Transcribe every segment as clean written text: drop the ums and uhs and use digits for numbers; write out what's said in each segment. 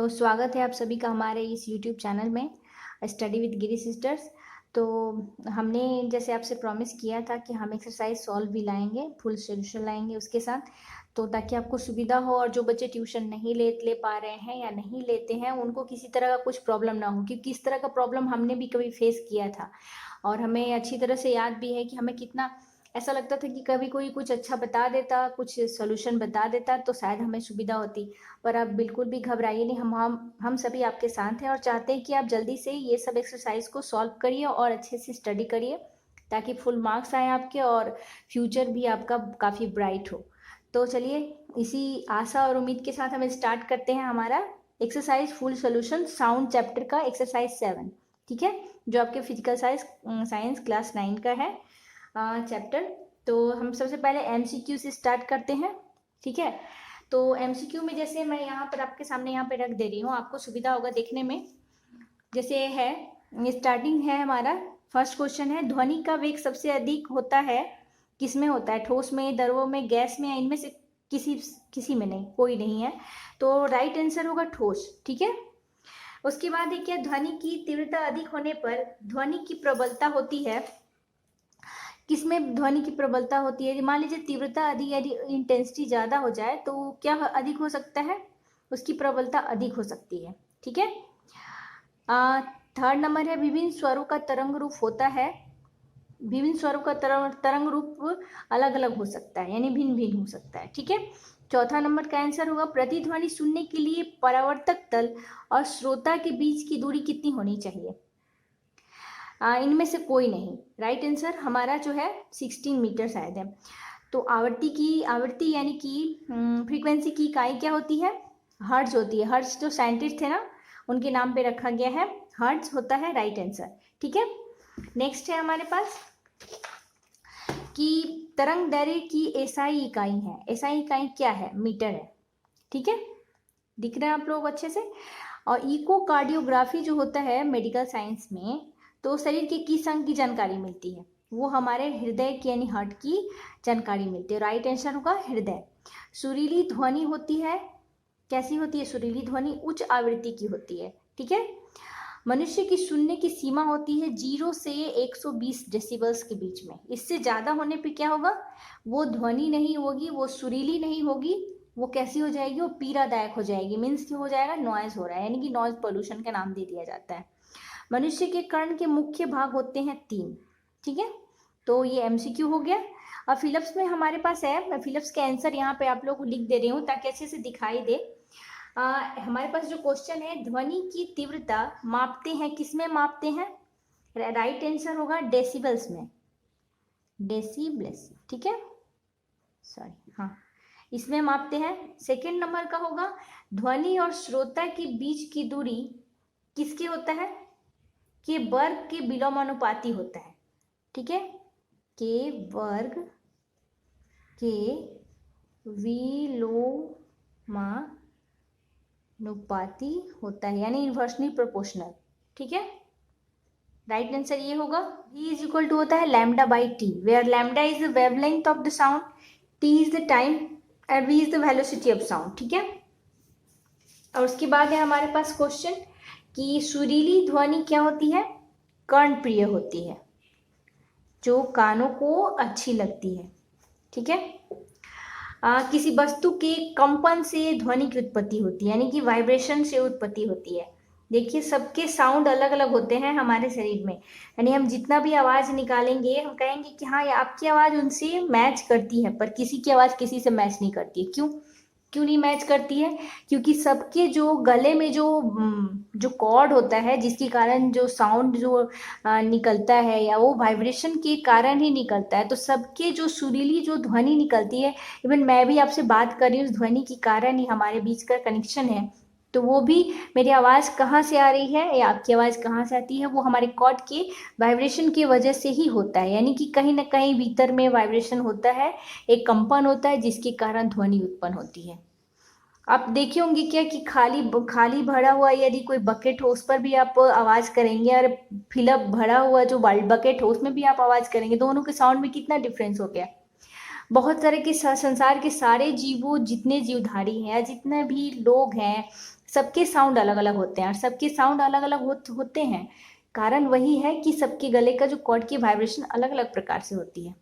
तो स्वागत है आप सभी का हमारे इस यूट्यूब चैनल में स्टडी विद गिरी सिस्टर्स। तो हमने जैसे आपसे प्रॉमिस किया था कि हम एक्सरसाइज सॉल्व भी लाएंगे, फुल सॉल्यूशन लाएंगे उसके साथ, तो ताकि आपको सुविधा हो और जो बच्चे ट्यूशन नहीं ले पा रहे हैं या नहीं लेते हैं उनको किसी तरह का कुछ प्रॉब्लम ना हो, क्योंकि इस तरह का प्रॉब्लम हमने भी कभी फेस किया था और हमें अच्छी तरह से याद भी है कि हमें कितना ऐसा लगता था कि कभी कोई कुछ अच्छा बता देता, कुछ सोल्यूशन बता देता तो शायद हमें सुविधा होती। पर आप बिल्कुल भी घबराइए नहीं, हम सभी आपके साथ हैं और चाहते हैं कि आप जल्दी से ये सब एक्सरसाइज को सॉल्व करिए और अच्छे से स्टडी करिए ताकि फुल मार्क्स आए आपके और फ्यूचर भी आपका काफ़ी ब्राइट हो। तो चलिए इसी आशा और उम्मीद के साथ हम स्टार्ट करते हैं हमारा exercise full solution sound chapter का एक्सरसाइज 7, ठीक है, जो आपके फिजिकल साइंस क्लास 9 का है चैप्टर। तो हम सबसे पहले एमसीक्यू से स्टार्ट करते हैं, ठीक है। तो एमसीक्यू में जैसे मैं यहाँ पर आपके सामने यहाँ पे रख दे रही हूँ, आपको सुविधा होगा देखने में। जैसे है स्टार्टिंग है हमारा फर्स्ट क्वेश्चन है, ध्वनि का वेग सबसे अधिक होता है किस में होता है, ठोस में, द्रव में, गैस में, या इनमें से किसी में नहीं, कोई नहीं है। तो राइट आंसर होगा ठोस, ठीक है। उसके बाद देखिए ध्वनि की तीव्रता अधिक होने पर ध्वनि की प्रबलता होती है, किसमें ध्वनि की प्रबलता होती है। मान लीजिए तीव्रता अधिक यदि इंटेंसिटी ज़्यादा हो जाए तो क्या अधिक हो सकता है, उसकी प्रबलता अधिक हो सकती है, ठीक है। थर्ड नंबर है, विभिन्न स्वरों का तरंग रूप होता है, विभिन्न स्वरों का तरंग रूप अलग अलग हो सकता है, यानी भिन्न भिन्न हो सकता है, ठीक है। चौथा नंबर का आंसर होगा, प्रतिध्वनि सुनने के लिए परावर्तक तल और श्रोता के बीच की दूरी कितनी होनी चाहिए। इनमें से कोई नहीं, राइट आंसर हमारा जो है 16 मीटर शायद है। तो आवृत्ति यानी कि फ्रीक्वेंसी की इकाई क्या होती है, हर्ट्ज होती है। हर्ट्ज जो साइंटिस्ट थे ना उनके नाम पे रखा गया है, हर्ट्ज होता है राइट आंसर, ठीक है। नेक्स्ट है हमारे पास कि तरंग दैर्घ्य की एसआई इकाई है, एसआई इकाई क्या है, मीटर है, ठीक है, दिख रहे हैं आप लोग अच्छे से। और इकोकार्डियोग्राफी जो होता है मेडिकल साइंस में, तो शरीर के किस अंग की जानकारी मिलती है, वो हमारे हृदय की यानी हार्ट की जानकारी मिलती है, राइट आंसर होगा हृदय। सुरीली ध्वनि होती है, कैसी होती है सुरीली ध्वनि, उच्च आवृत्ति की होती है, ठीक है। मनुष्य की सुनने की सीमा होती है 0 से 120 डेसिबल्स के बीच में, इससे ज़्यादा होने पे क्या होगा, वो ध्वनि नहीं होगी, वो सुरीली नहीं होगी, वो कैसी हो जाएगी, वो पीड़ादायक हो जाएगी, मीन्स क्या हो जाएगा, नॉइज हो रहा है, यानी कि नॉइज पोल्यूशन का नाम दे दिया जाता है। मनुष्य के कर्ण के मुख्य भाग होते हैं 3, ठीक है। तो ये एमसीक्यू हो गया। अब फिलिप्स में हमारे पास है, मैं फिलिप्स के आंसर यहाँ पे आप लोग को लिख दे रही हूँ ताकि अच्छे से दिखाई दे। हमारे पास जो क्वेश्चन है, ध्वनि की तीव्रता मापते हैं, किस में मापते हैं, राइट आंसर होगा डेसिबल्स में, डेसिबल्स, ठीक है, सॉरी, हाँ, इसमें मापते हैं। सेकेंड नंबर का होगा, ध्वनि और श्रोता के बीच की दूरी किसके होता है, के वर्ग के विलोमानुपाती होता है, ठीक है, के वर्ग के विलोमानुपाती होता है, यानी इन्वर्सली प्रोपोर्शनल, ठीक है। राइट आंसर ये होगा, V इज इक्वल टू होता है lambda by t, where lambda is the wavelength of the sound, T is the time and V is the velocity of sound, ठीक है। और उसके बाद है हमारे पास क्वेश्चन कि सुरीली ध्वनि क्या होती है, कर्णप्रिय होती है, जो कानों को अच्छी लगती है, ठीक है। किसी वस्तु के कंपन से ध्वनि की उत्पत्ति होती है, यानी कि वाइब्रेशन से उत्पत्ति होती है। देखिए सबके साउंड अलग अलग होते हैं हमारे शरीर में, यानी हम जितना भी आवाज़ निकालेंगे हम कहेंगे कि हाँ ये आपकी आवाज़ उनसे मैच करती है, पर किसी की आवाज़ किसी से मैच नहीं करती है। क्यों नहीं मैच करती है, क्योंकि सबके जो गले में जो कॉर्ड होता है जिसके कारण जो साउंड जो निकलता है या वो वाइब्रेशन के कारण ही निकलता है, तो सबके जो सुरीली जो ध्वनि निकलती है, इवन मैं भी आपसे बात कर रही हूँ उस ध्वनि के कारण ही हमारे बीच का कनेक्शन है, तो वो भी मेरी आवाज़ कहाँ से आ रही है या आपकी आवाज़ कहाँ से आती है, वो हमारे कॉर्ड के वाइब्रेशन की वजह से ही होता है, यानी कि कहीं ना कहीं भीतर में वाइब्रेशन होता है, एक कंपन होता है जिसके कारण ध्वनि उत्पन्न होती है। आप देखे होंगे क्या कि खाली भरा हुआ यदि कोई बकेट हो उस पर भी आप आवाज़ करेंगे, और फिलअप भरा हुआ जो बकेट हो उसमें भी आप आवाज़ करेंगे, दोनों के साउंड में कितना डिफरेंस हो गया। बहुत तरह के संसार के सारे जीवों, जितने जीवधारी हैं या जितने भी लोग हैं, सबके साउंड अलग अलग होते हैं, और सबके साउंड अलग अलग होते हैं, कारण वही है कि सबके गले का जो कॉर्ड की वाइब्रेशन अलग अलग प्रकार से होती है।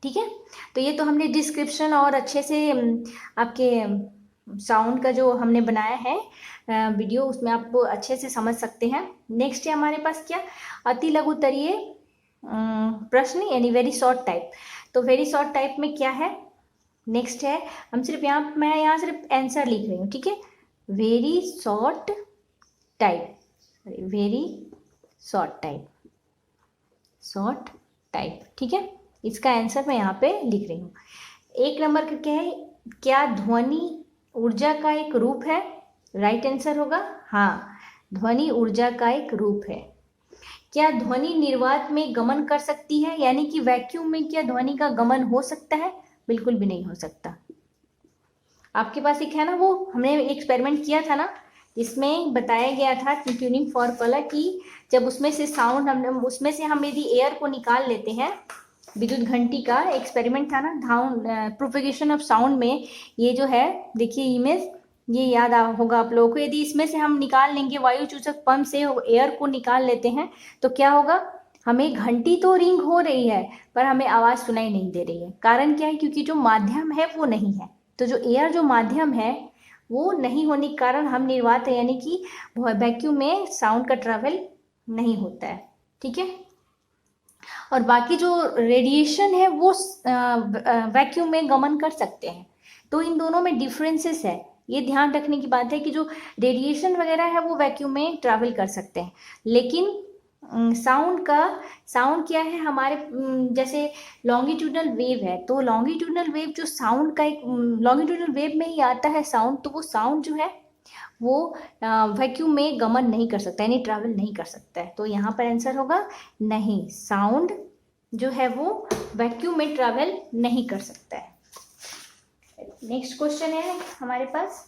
ठीक है, तो ये तो हमने डिस्क्रिप्शन और अच्छे से आपके साउंड का जो हमने बनाया है वीडियो, उसमें आप अच्छे से समझ सकते हैं। नेक्स्ट है हमारे पास क्या, अति लघुत्तरीय प्रश्न यानी वेरी शॉर्ट टाइप। तो वेरी शॉर्ट टाइप में क्या है, नेक्स्ट है, हम सिर्फ मैं यहाँ सिर्फ आंसर लिख रही हूँ, ठीक है। Very short type, very short type, short type, ठीक है। इसका आंसर मैं यहाँ पे लिख रही हूँ। एक नंबर का क्या है, क्या ध्वनि ऊर्जा का एक रूप है? राइट आंसर होगा हाँ, ध्वनि ऊर्जा का एक रूप है। क्या ध्वनि निर्वात में गमन कर सकती है, यानी कि वैक्यूम में क्या ध्वनि का गमन हो सकता है? बिल्कुल भी नहीं हो सकता। आपके पास एक है ना, वो हमने एक्सपेरिमेंट किया था ना, जिसमें बताया गया था ट्यूनिंग फॉर कलर की जब उसमें से साउंड उसमें से हम यदि एयर को निकाल लेते हैं, विद्युत घंटी का एक्सपेरिमेंट था ना, प्रोपेगेशन ऑफ साउंड में। ये जो है देखिए इमेज, ये याद होगा आप लोगों को। यदि इसमें से हम निकाल लेंगे, वायु चूसक पंप से एयर को निकाल लेते हैं, तो क्या होगा, हमें घंटी तो रिंग हो रही है पर हमें आवाज सुनाई नहीं दे रही है। कारण क्या है, क्योंकि जो माध्यम है वो नहीं है। तो जो एयर जो माध्यम है वो नहीं होने के कारण हम निर्वात है, यानी कि वैक्यूम में साउंड का ट्रैवल नहीं होता है, ठीक है। और बाकी जो रेडिएशन है वो वैक्यूम में गमन कर सकते हैं। तो इन दोनों में डिफरेंसेस है, ये ध्यान रखने की बात है कि जो रेडिएशन वगैरह है वो वैक्यूम में ट्रैवल कर सकते हैं, लेकिन साउंड क्या है हमारे, जैसे लॉन्गिट्यूडनल वेव है, तो लॉन्गिट्यूडनल वेव जो साउंड का एक लॉन्गिट्यूडनल वेव में ही आता है साउंड, तो वो साउंड जो है वो वैक्यूम में गमन नहीं कर सकता, यानी ट्रैवल नहीं कर सकता है। तो यहाँ पर आंसर होगा नहीं, साउंड जो है वो वैक्यूम में ट्रैवल नहीं कर सकता है। नेक्स्ट क्वेश्चन है हमारे पास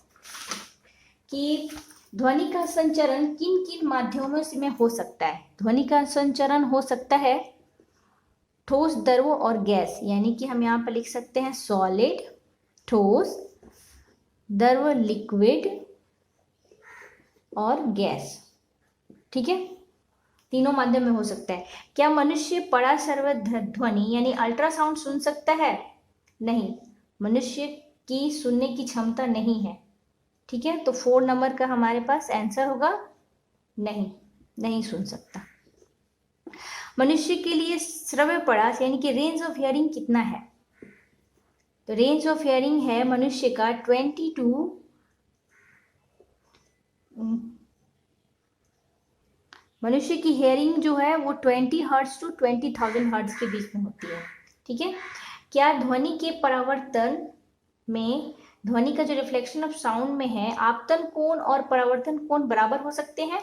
कि ध्वनि का संचरण किन किन माध्यमों से में हो सकता है? ध्वनि का संचरण हो सकता है ठोस, द्रव और गैस, यानी कि हम यहाँ पर लिख सकते हैं सॉलिड, ठोस, द्रव लिक्विड और गैस, ठीक है। तीनों माध्यम में हो सकता है। क्या मनुष्य पड़ा सर्व ध्वनि यानी अल्ट्रासाउंड सुन सकता है? नहीं, मनुष्य की सुनने की क्षमता नहीं है, ठीक है। तो 4 नंबर का हमारे पास आंसर होगा नहीं, नहीं सुन सकता। मनुष्य के लिए श्रव्य परास यानी कि रेंज ऑफ हियरिंग कितना है? तो रेंज ऑफ हियरिंग है मनुष्य का 22 मनुष्य की हियरिंग जो है वो 20 हर्ट्ज टू 20,000 हर्ट्ज के बीच में होती है, ठीक है। क्या ध्वनि के परावर्तन में, ध्वनि का जो रिफ्लेक्शन ऑफ साउंड में है, आपतन कोण और परावर्तन कोण बराबर हो सकते हैं?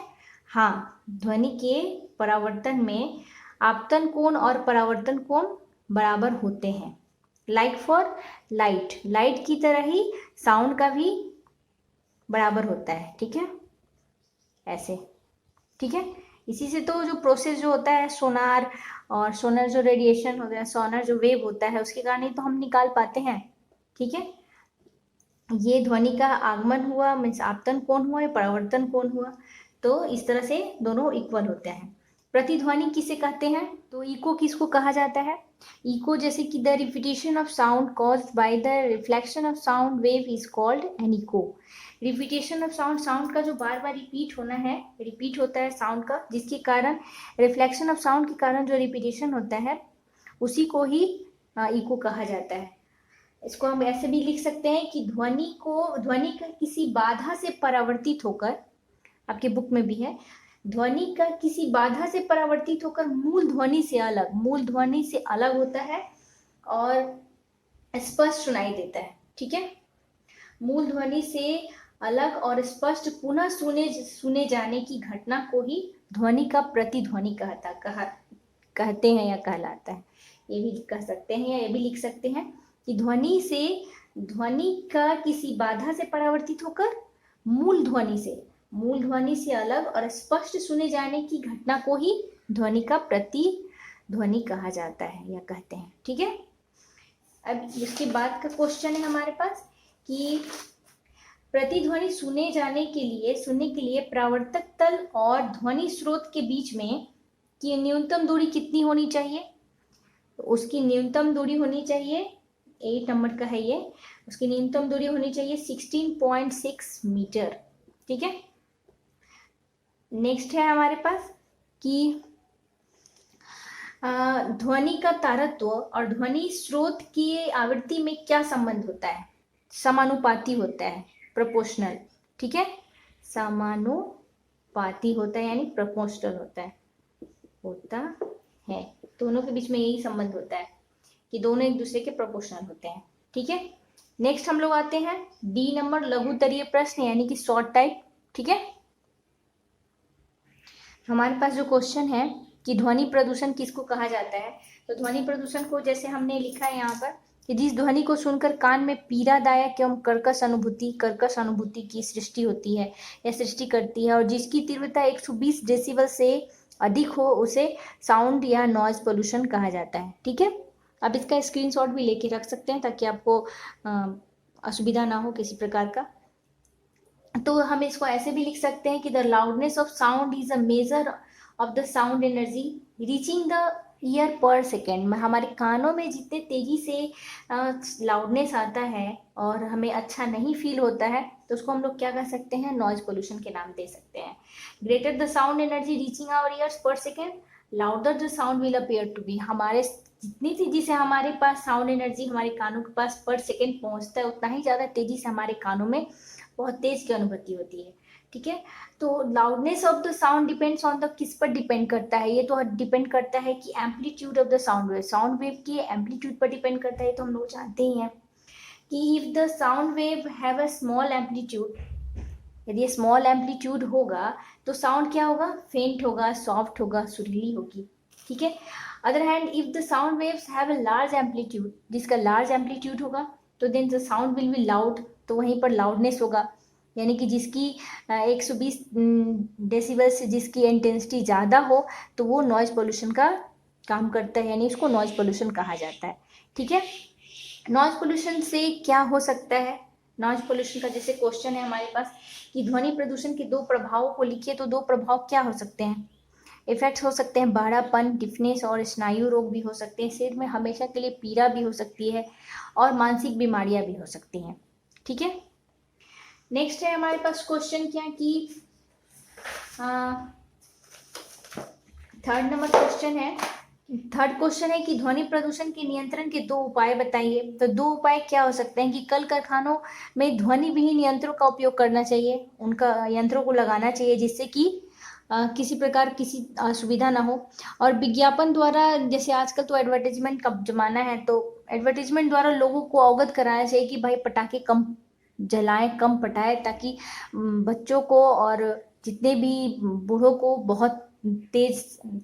हाँ, ध्वनि के परावर्तन में आपतन कोण और परावर्तन कोण बराबर होते हैं। लाइक फॉर लाइट, लाइट की तरह ही साउंड का भी बराबर होता है, ठीक है, ऐसे, ठीक है। इसी से तो जो प्रोसेस जो होता है सोनार, और सोनार जो रेडिएशन हो गया, सोनार जो वेव होता है, उसके कारण ही तो हम निकाल पाते हैं, ठीक है। ये ध्वनि का आगमन हुआ मीन्स आपतन कोण हुआ या परावर्तन कोण हुआ, तो इस तरह से दोनों इक्वल होते हैं। प्रतिध्वनि किसे कहते हैं? तो इको किसको कहा जाता है? इको जैसे कि the repetition of sound caused by the reflection of sound wave is called an eco. Repetition of sound, sound का जो बार बार रिपीट होना है, रिपीट होता है साउंड का, जिसके कारण रिफ्लेक्शन ऑफ साउंड के कारण जो रिपीटेशन होता है उसी को ही इको कहा जाता है। इसको हम ऐसे भी लिख सकते हैं कि ध्वनि का किसी बाधा से परावर्तित होकर, आपके बुक में भी है, ध्वनि का किसी बाधा से परावर्तित होकर मूल ध्वनि से अलग होता है और स्पष्ट सुनाई देता है, ठीक है। मूल ध्वनि से अलग और स्पष्ट पुनः सुने जाने की घटना को ही ध्वनि का प्रतिध्वनि कहते हैं या कहलाता है। ये भी कह सकते हैं या ये भी लिख सकते हैं कि ध्वनि का किसी बाधा से परावर्तित होकर मूल ध्वनि से अलग और स्पष्ट सुने जाने की घटना को ही ध्वनि का प्रतिध्वनि कहा जाता है या कहते हैं, ठीक है। अब इसके बाद का क्वेश्चन है हमारे पास कि प्रतिध्वनि सुनने के लिए परावर्तक तल और ध्वनि स्रोत के बीच में की न्यूनतम दूरी कितनी होनी चाहिए? तो उसकी न्यूनतम दूरी होनी चाहिए, 8 नंबर का है ये, उसकी न्यूनतम दूरी होनी चाहिए 16.6 मीटर। ठीक है, नेक्स्ट है हमारे पास कि ध्वनि का तारत्व और ध्वनि स्रोत की आवृत्ति में क्या संबंध होता है? समानुपाती होता है, प्रोपोर्शनल। ठीक है, समानुपाती होता है यानी प्रोपोर्शनल होता है। दोनों के बीच में यही संबंध होता है कि दोनों एक दूसरे के प्रोपोर्शनल होते हैं। ठीक है, नेक्स्ट हम लोग आते हैं डी नंबर, लघुतरीय प्रश्न यानी कि शॉर्ट टाइप। ठीक है, हमारे पास जो क्वेश्चन है कि ध्वनि प्रदूषण किसको कहा जाता है, तो ध्वनि प्रदूषण को जैसे हमने लिखा है यहाँ पर कि जिस ध्वनि को सुनकर कान में पीड़ादायक एवं कर्कश अनुभूति की सृष्टि होती है या सृष्टि करती है और जिसकी तीव्रता 120 डेसिबल से अधिक हो उसे साउंड या नॉइज पोल्यूशन कहा जाता है। ठीक है, आप इसका स्क्रीनशॉट भी लेके रख सकते हैं ताकि आपको असुविधा ना हो किसी प्रकार का। तो हम इसको ऐसे भी लिख सकते हैं कि the loudness of sound is a measure of the sound energy reaching the year पर सेकेंड। हमारे कानों में जितने तेजी से लाउडनेस आता है और हमें अच्छा नहीं फील होता है तो उसको हम लोग क्या कह सकते हैं, नॉइज पोल्यूशन के नाम दे सकते हैं। Greater the sound energy reaching our ears per second louder the sound will appear to be. हमारे जितनी तेजी से हमारे पास साउंड एनर्जी हमारे कानों के पास पर सेकेंड पहुंचता है उतना ही ज़्यादा तेजी से हमारे कानों में बहुत तेज की अनुभूति होती है। ठीक है, तो loudness of the sound depends on the, किस पर डिपेंड करता है, ये तो डिपेंड करता है कि amplitude of the sound wave की एम्पलीट्यूड पर डिपेंड करता है। तो हम लोग जानते ही हैं कि if the sound wave have a small amplitude, यदि स्मॉल एम्पलीट्यूड होगा तो साउंड क्या होगा, फेंट होगा, सॉफ्ट होगा, सुरीली होगी। ठीक है, other hand if the sound waves have a large amplitude, जिसका लार्ज एम्पलीट्यूड होगा तो then the sound will be loud, तो वहीं पर लाउडनेस होगा, यानी कि जिसकी 120 डेसिबल से जिसकी इंटेंसिटी ज़्यादा हो तो वो नॉइज पोल्यूशन का काम करता है, यानी उसको नॉइज पोल्यूशन कहा जाता है। ठीक है, नॉइज पोल्यूशन से क्या हो सकता है, नॉइज पोल्यूशन का जैसे क्वेश्चन है हमारे पास कि ध्वनि प्रदूषण के 2 प्रभावों को लिखिए, तो 2 प्रभाव क्या हो सकते हैं? इफेक्ट्स हो सकते हैं बहरापन, डिफनेस और स्नायु रोग भी हो सकते हैं, सिर में हमेशा के लिए पीड़ा भी हो सकती है और मानसिक बीमारियां भी हो सकती हैं। ठीक है, नेक्स्ट है हमारे पास क्वेश्चन क्या कि थर्ड नंबर क्वेश्चन है, थर्ड क्वेश्चन है कि ध्वनि प्रदूषण के नियंत्रण के 2 उपाय बताइए। तो 2 उपाय क्या हो सकते हैं कि कल कारखानों में ध्वनि विहीन यंत्रों का उपयोग करना चाहिए, उनका यंत्रों को लगाना चाहिए जिससे कि किसी प्रकार किसी असुविधा ना हो, और विज्ञापन द्वारा, जैसे आजकल तो एडवर्टाइजमेंट का जमाना है, तो एडवर्टाइजमेंट द्वारा लोगों को अवगत कराना चाहिए कि भाई पटाखे कम जलाएं, कम पटाएं, ताकि बच्चों को और जितने भी बूढ़ों को बहुत तेज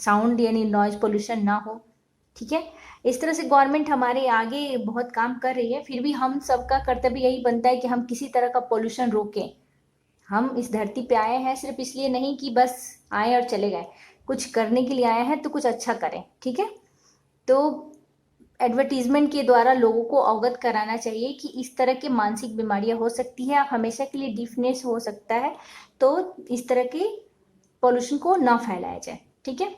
साउंड यानी नॉइज पोल्यूशन ना हो। ठीक है, इस तरह से गवर्नमेंट हमारे आगे बहुत काम कर रही है, फिर भी हम सबका कर्तव्य यही बनता है कि हम किसी तरह का पोल्यूशन रोकें। हम इस धरती पे आए हैं सिर्फ इसलिए नहीं कि बस आए और चले गए, कुछ करने के लिए आए हैं तो कुछ अच्छा करें। ठीक है, तो एडवर्टीजमेंट के द्वारा लोगों को अवगत कराना चाहिए कि इस तरह की मानसिक बीमारियां हो सकती है, आप हमेशा के लिए डिफनेस हो सकता है, तो इस तरह के पोल्यूशन को ना फैलाया जाए। ठीक है,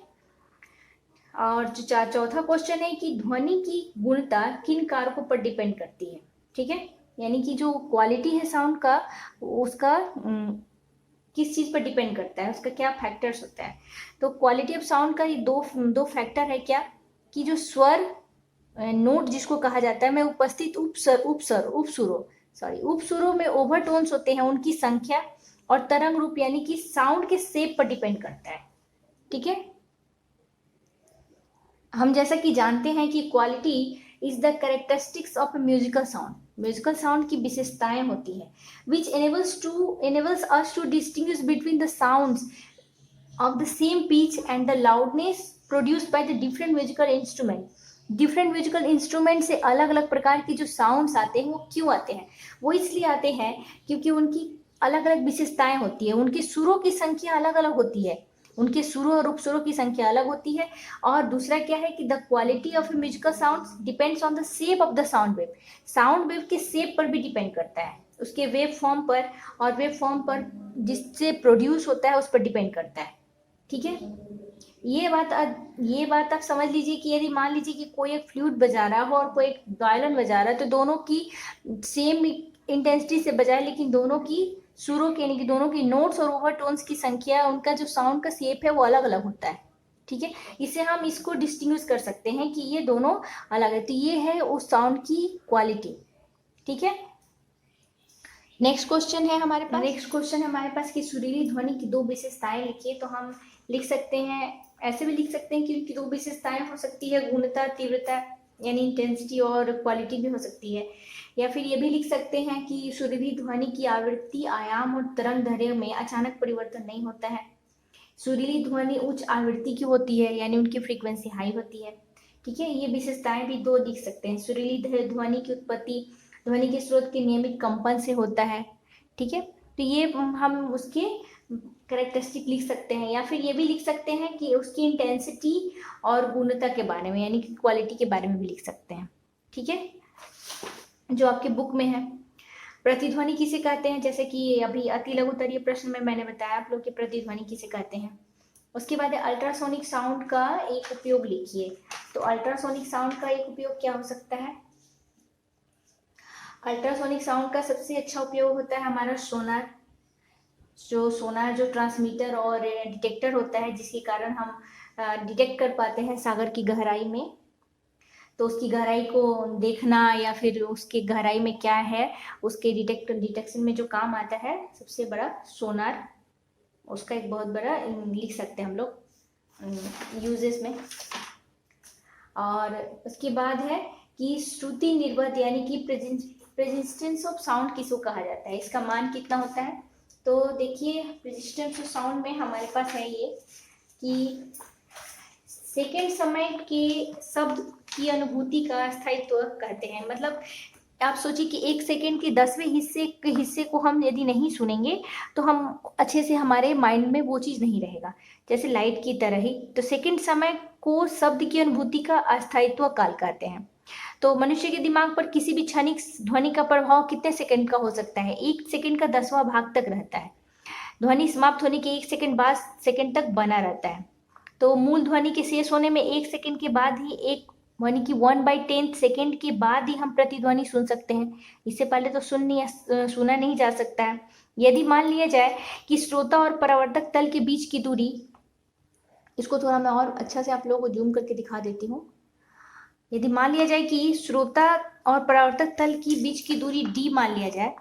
और जो चौथा क्वेश्चन है कि ध्वनि की गुणता किन कारकों पर डिपेंड करती है। ठीक है, यानी कि जो क्वालिटी है साउंड का उसका किस चीज़ पर डिपेंड करता है, उसका क्या फैक्टर्स होता है। तो क्वालिटी ऑफ साउंड का ये दो फैक्टर है क्या, कि जो स्वर नोट जिसको कहा जाता है में उपस्थित उपसुरों में ओवरटोन्स होते हैं, उनकी संख्या और तरंग रूप यानी कि साउंड के शेप पर डिपेंड करता है। ठीक है, हम जैसा कि जानते हैं कि quality is the characteristics of A musical sound, musical sound की विशेषताएं होती है विच enables us to distinguish between the sounds of the same pitch and the loudness produced by the different musical instrument। Different musical instrument से अलग अलग प्रकार की जो साउंड्स आते हैं वो क्यों आते हैं, वो इसलिए आते हैं क्योंकि उनकी अलग अलग विशेषताएं होती है, उनके सुरों की संख्या अलग अलग होती है, उनके सुरों और उपसुरों की संख्या अलग होती है। और दूसरा क्या है कि the quality of musical sound depends on the shape of the sound wave, sound wave के शेप पर भी डिपेंड करता है। उसके वेव फॉर्म पर और वेव फॉर्म पर जिससे प्रोड्यूस होता है उस पर डिपेंड करता है। ठीक है, ये बात आप समझ लीजिए कि यदि मान लीजिए कि कोई एक फ्लूट बजा रहा हो और कोई एक वायलिन बजा रहा है, तो दोनों की सेम इंटेंसिटी से बजाए, लेकिन दोनों की सुरों के यानी कि दोनों की नोट्स और ओवरटोन्स की संख्या, उनका जो साउंड का शेप है वो अलग अलग होता है। ठीक है, इससे हम इसको डिस्टिंग्विश कर सकते हैं कि ये दोनों अलग है। तो ये है उस साउंड की क्वालिटी। ठीक है, नेक्स्ट क्वेश्चन है हमारे पास कि सुरीली ध्वनि की दो विशेषताएं लिखिए। तो हम लिख सकते हैं, ऐसे भी लिख सकते हैं कि उनकी दो विशेषताएं हो सकती है, गुणता, तीव्रता यानी इंटेंसिटी, और क्वालिटी भी हो सकती है। या फिर ये भी लिख सकते हैं कि सुरीली ध्वनि की आवृत्ति, आयाम और तरंग दैर्ध्य में अचानक परिवर्तन नहीं होता है। सुरीली ध्वनि उच्च आवृत्ति की होती है, यानी उनकी फ्रीक्वेंसी हाई होती है। ठीक है, ये विशेषताएं भी दो लिख सकते हैं। सुरीली ध्वनि की उत्पत्ति ध्वनि के स्रोत के नियमित कंपन से होता है। ठीक है, तो ये हम उसके कैरेक्टरिस्टिक लिख सकते हैं। या फिर ये भी लिख सकते हैं कि उसकी इंटेंसिटी और गुणता के बारे में यानी कि क्वालिटी के बारे में भी लिख सकते हैं। ठीक है, जो आपके बुक में है। प्रतिध्वनि किसे कहते हैं, जैसे कि अभी अति लघुतरीय प्रश्न में मैंने बताया आप लोग कि प्रतिध्वनि किसे कहते हैं। उसके बाद अल्ट्रासोनिक साउंड का एक उपयोग लिखिए। तो अल्ट्रासोनिक साउंड का एक उपयोग क्या हो सकता है? अल्ट्रासोनिक साउंड का सबसे अच्छा उपयोग होता है हमारा सोनार, जो ट्रांसमीटर और डिटेक्टर होता है, जिसके कारण हम डिटेक्ट कर पाते हैं सागर की गहराई में। तो उसकी गहराई को देखना या फिर उसकी गहराई में क्या है, उसके डिटेक्शन में जो काम आता है सबसे बड़ा सोनार, उसका एक बहुत बड़ा लिख सकते हैं हम लोग यूजेस में। और उसके बाद है कि श्रुति निर्बंध यानी कि रेजिस्टेंस ऑफ साउंड किसको कहा जाता है, इसका मान कितना होता है। तो देखिए, रेजिस्टेंस ऑफ साउंड में हमारे पास है ये कि सेकेंड समय के शब्द की अनुभूति का स्थायित्व कहते हैं। मतलब आप सोचिए कि 1 सेकेंड के 10वें हिस्से को हम यदि नहीं सुनेंगे तो हम अच्छे से, हमारे माइंड में वो चीज़ नहीं रहेगा, जैसे लाइट की तरह ही। तो सेकेंड समय को शब्द की अनुभूति का अस्थायित्व काल कहते हैं। तो मनुष्य के दिमाग पर किसी भी क्षणिक ध्वनि का प्रभाव कितने सेकंड का हो सकता है? 1 सेकंड का 10वां भाग तक रहता है। ध्वनि समाप्त होने के 1 सेकंड बाद सेकंड तक बना रहता है। तो मूल ध्वनि के शेष होने में 1 सेकंड के बाद ही, एक ध्वनि की 1/10 सेकंड के बाद ही हम प्रतिध्वनि सुन सकते हैं। इससे पहले तो सुना नहीं जा सकता है। यदि मान लिया जाए कि श्रोता और परावर्तक तल के बीच की दूरी, इसको थोड़ा मैं और अच्छा से आप लोगों को जूम करके दिखा देती हूँ। यदि मान लिया जाए कि श्रोता और परावर्तक तल की बीच की दूरी d मान लिया जाए,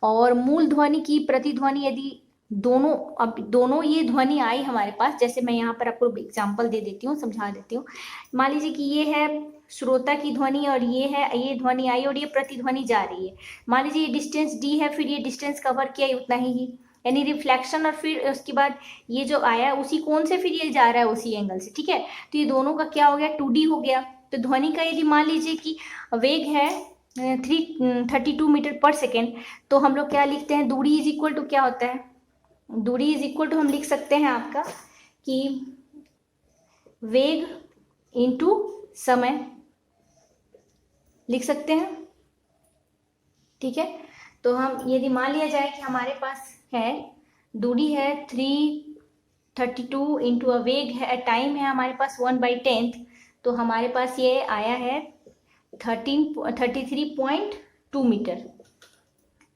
और मूल ध्वनि की प्रतिध्वनि यदि दोनों ये ध्वनि आई हमारे पास, जैसे मैं यहाँ पर आपको एग्जांपल दे देती हूँ, समझा देती हूँ। मान लीजिए कि ये है श्रोता की ध्वनि और ये ध्वनि आई और ये प्रतिध्वनि जा रही है। मान लीजिए ये डिस्टेंस d है, फिर ये डिस्टेंस कवर किया उतना ही यानी रिफ्लेक्शन, और फिर उसके बाद ये जो आया उसी कोण से फिर ये जा रहा है उसी एंगल से। ठीक है, तो ये दोनों का क्या हो गया, 2D हो गया। तो ध्वनि का यदि मान लीजिए कि वेग है 332 मीटर पर सेकेंड, तो हम लोग क्या लिखते हैं, दूरी इज इक्वल टू क्या होता है, दूरी इज इक्वल टू हम लिख सकते हैं आपका कि वेग इंटू समय लिख सकते हैं। ठीक है, तो हम यदि मान लिया जाए कि हमारे पास है दूरी है 332 इंटू वेग है, टाइम है हमारे पास 1/10, तो हमारे पास ये आया है 33.2 मीटर।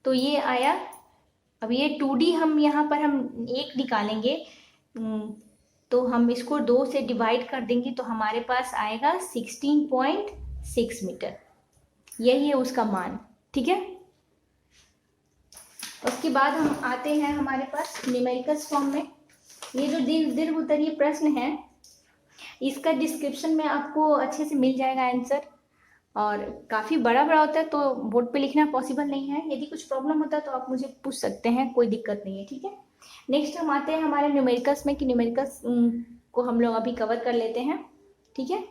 तो ये आया। अब ये 2D हम यहाँ पर हम 1 निकालेंगे, तो हम इसको 2 से डिवाइड कर देंगे तो हमारे पास आएगा 16.6 मीटर। यही है उसका मान। ठीक है, उसके बाद हम आते हैं हमारे पास न्यूमेरिकल्स फॉर्म में। ये जो दीर्घ उत्तरीय प्रश्न है, इसका डिस्क्रिप्शन में आपको अच्छे से मिल जाएगा आंसर, और काफ़ी बड़ा बड़ा होता है तो बोर्ड पे लिखना पॉसिबल नहीं है। यदि कुछ प्रॉब्लम होता है तो आप मुझे पूछ सकते हैं, कोई दिक्कत नहीं है। ठीक है, नेक्स्ट हम आते हैं हमारे न्यूमेरिकल्स में कि न्यूमेरिकल्स को हम लोग अभी कवर कर लेते हैं। ठीक है,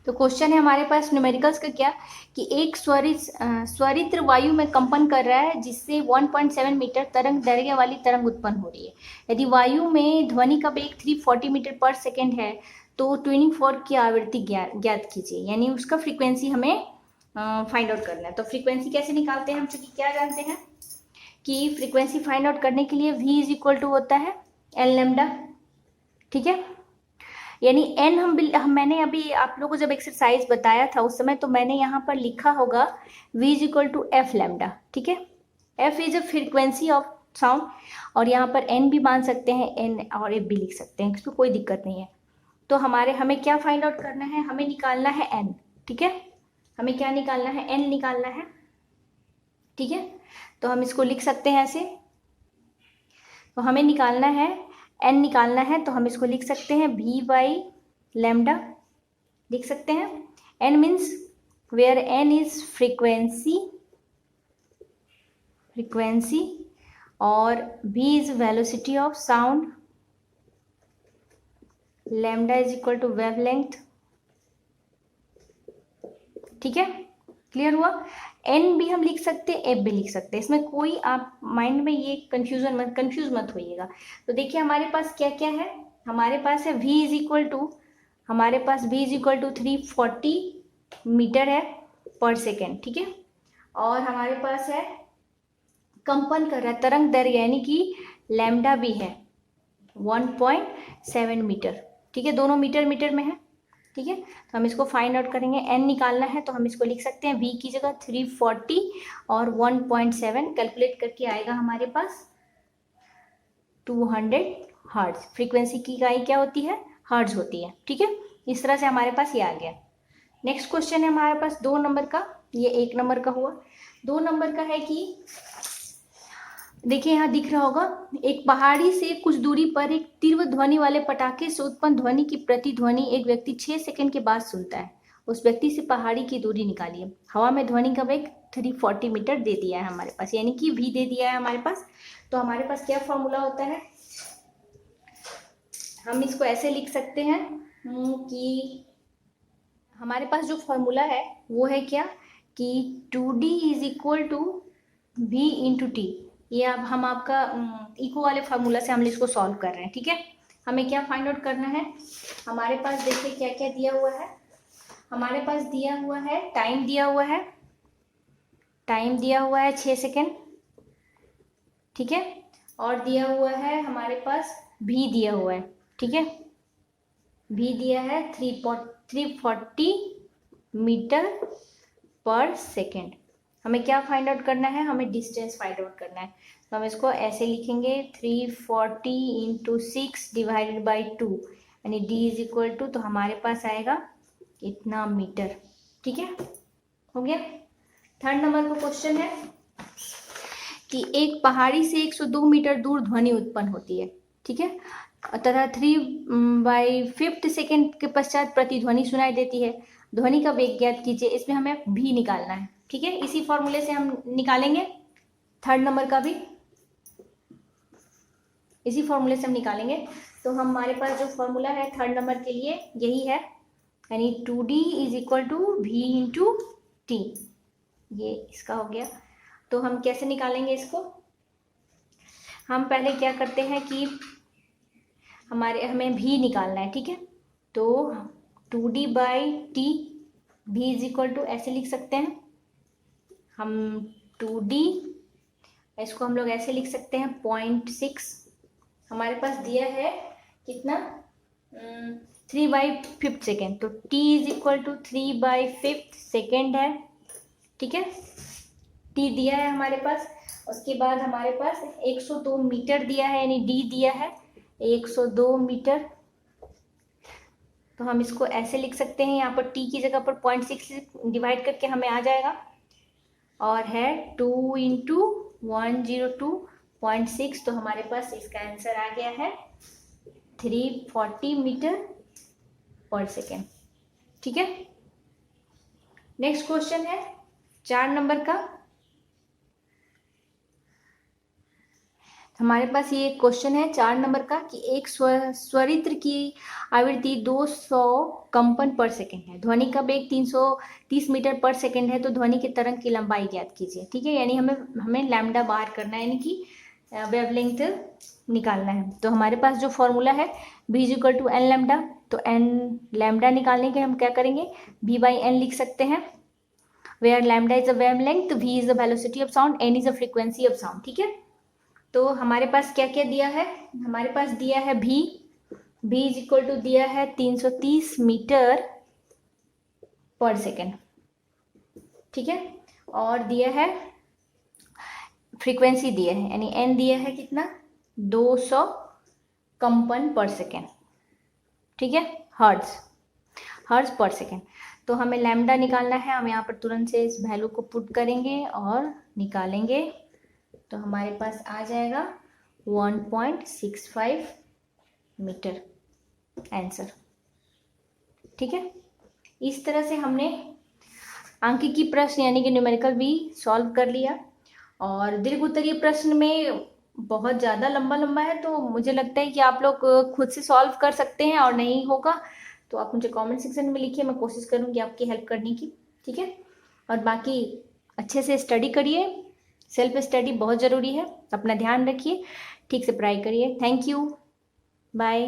तो क्वेश्चन है हमारे पास न्यूमेरिकल्स का क्या, कि एक स्वरित्र वायु में कंपन कर रहा है जिससे 1.7 मीटर तरंग दैर्घ्य वाली तरंग उत्पन्न हो रही है। यदि वायु में ध्वनि का वेग 340 मीटर पर सेकेंड है तो ट्यूनिंग फोर्क की आवृत्ति ज्ञात कीजिए, यानी उसका फ्रीक्वेंसी हमें फाइंड आउट करना है। तो फ्रीक्वेंसी कैसे निकालते हैं हम, चूंकि क्या जानते हैं कि फ्रीक्वेंसी फाइंड आउट करने के लिए v इज इक्वल टू होता है एल लैम्डा, ठीक है। यानी एन मैंने अभी आप लोगों को जब एक्सरसाइज बताया था उस समय, तो मैंने यहाँ पर लिखा होगा v is equal to f lambda, ठीक है। f is a frequency of sound, और यहाँ पर n भी मान सकते हैं, n और f भी लिख सकते हैं, इसमें कोई दिक्कत नहीं है। तो हमें क्या फाइंड आउट करना है, हमें निकालना है n, ठीक है। हमें क्या निकालना है, n निकालना है, ठीक है। तो हम इसको लिख सकते हैं ऐसे, तो हमें निकालना है n निकालना है, तो हम इसको लिख सकते हैं v बाई लैम्डा, लिख सकते हैं। n means where n is frequency और v is velocity of sound, lambda is equal to wavelength, ठीक है। क्लियर हुआ। n भी हम लिख सकते हैं, f भी लिख सकते हैं, इसमें कोई आप माइंड में ये कंफ्यूज मत होइएगा। तो देखिए हमारे पास क्या क्या है, हमारे पास है v is equal to 340 metre है पर सेकेंड, ठीक है। और हमारे पास है कंपन कर रहा है तरंग दैर्घ्य, यानी कि लैम्डा भी है 1.7 मीटर, ठीक है। दोनों मीटर में है, ठीक है। तो हम इसको फाइंड आउट करेंगे, n निकालना है, तो हम इसको लिख सकते हैं v की जगह 340 और 1.7 कैलकुलेट करके आएगा हमारे पास 200 हर्ट्ज। फ्रीक्वेंसी की इकाई क्या होती है, हर्ट्ज होती है, ठीक है। इस तरह से हमारे पास ये आ गया। नेक्स्ट क्वेश्चन है हमारे पास 2 नंबर का, ये 1 नंबर का हुआ। 2 नंबर का है कि देखिए यहाँ दिख रहा होगा, एक पहाड़ी से कुछ दूरी पर एक तीव्र ध्वनि वाले पटाखे से उत्पन्न ध्वनि की प्रतिध्वनि एक व्यक्ति 6 सेकंड के बाद सुनता है। उस व्यक्ति से पहाड़ी की दूरी निकालिए। हवा में ध्वनि का वेग 340 मीटर दे दिया है हमारे पास, यानी कि v दे दिया है हमारे पास। तो हमारे पास क्या फॉर्मूला होता है, हम इसको ऐसे लिख सकते हैं कि हमारे पास जो फॉर्मूला है वो है क्या कि 2d is equal to v into t. ये अब हम आपका इको वाले फार्मूला से हम इसको सॉल्व कर रहे हैं, ठीक है। हमें क्या फाइंड आउट करना है, हमारे पास देखिए क्या क्या दिया हुआ है। हमारे पास दिया हुआ है टाइम दिया हुआ है 6 सेकेंड, ठीक है। और दिया हुआ है हमारे पास v दिया हुआ है, ठीक है। v दिया है 340 मीटर पर सेकेंड। हमें क्या फाइंड आउट करना है, हमें डिस्टेंस फाइंड आउट करना है। तो हम इसको ऐसे लिखेंगे 340 इंटू 6 डिवाइडेड बाई 2, यानी d इज इक्वल टू, तो हमारे पास आएगा इतना मीटर, ठीक है। हो गया। 3rd नंबर का क्वेश्चन है कि एक पहाड़ी से 102 मीटर दूर ध्वनि उत्पन्न होती है, ठीक है, तथा 3/5 सेकेंड के पश्चात प्रतिध्वनि सुनाई देती है। ध्वनि का वेग ज्ञात कीजिए। इसमें हमें भी निकालना है, ठीक है। इसी फॉर्मूले से हम निकालेंगे 3rd नंबर का भी, इसी फॉर्मूले से हम निकालेंगे। तो हमारे पास जो फॉर्मूला है 3rd नंबर के लिए यही है, यानी 2d is equal to v into t, ये इसका हो गया। तो हम कैसे निकालेंगे इसको, हम पहले क्या करते हैं कि हमें v निकालना है, ठीक है। तो 2d by t, v is equal to ऐसे लिख सकते हैं हम 2d, इसको हम लोग ऐसे लिख सकते हैं 0.6। हमारे पास दिया है कितना 3/5 सेकेंड, तो t is equal to 3/5 second है, ठीक है। t दिया है हमारे पास। उसके बाद हमारे पास 102 मीटर दिया है, यानी d दिया है 102 मीटर। तो हम इसको ऐसे लिख सकते हैं, यहाँ पर t की जगह पर 0.6 डिवाइड करके हमें आ जाएगा, और है 2 इंटू 102.6, तो हमारे पास इसका आंसर आ गया है 340 मीटर पर सेकेंड, ठीक है। नेक्स्ट क्वेश्चन है 4 नंबर का। हमारे पास ये क्वेश्चन है 4 नंबर का कि एक स्वरित्र की आवृत्ति 200 कंपन पर सेकेंड है, ध्वनि का वेग 330 मीटर पर सेकेंड है, तो ध्वनि के तरंग की लंबाई ज्ञात कीजिए, ठीक है। यानी हमें लैम्डा बाहर करना है, यानी कि वेवलेंथ निकालना है। तो हमारे पास जो फॉर्मूला है v is equal to n lambda, तो एन लैम्डा निकालने के हम क्या करेंगे, v बाई एन लिख सकते हैं। Where lambda is a wavelength, v is the velocity of sound, n is the frequency of sound. ठीक है, तो हमारे पास क्या क्या दिया है, हमारे पास दिया है v इज इक्वल टू दिया है 330 मीटर पर सेकेंड। ठीक है, और दिया है फ्रीक्वेंसी दिया है, यानी n दिया है कितना 200 कंपन पर सेकेंड। ठीक है, हर्ट्ज पर सेकेंड। तो हमें लैम्डा निकालना है, हम यहाँ पर तुरंत से इस वैल्यू को पुट करेंगे और निकालेंगे, तो हमारे पास आ जाएगा 1.65 मीटर आंसर। ठीक है, इस तरह से हमने सांख्यिकी प्रश्न यानी कि न्यूमेरिकल भी सॉल्व कर लिया। और दीर्घ उत्तरीय प्रश्न में बहुत ज़्यादा लंबा है, तो मुझे लगता है कि आप लोग खुद से सॉल्व कर सकते हैं, और नहीं होगा तो आप मुझे कमेंट सेक्शन में लिखिए, मैं कोशिश करूँगी आपकी हेल्प करने की। ठीक है, और बाकी अच्छे से स्टडी करिए, सेल्फ स्टडी बहुत ज़रूरी है, अपना ध्यान रखिए, ठीक से पढ़ाई करिए। Thank you, bye.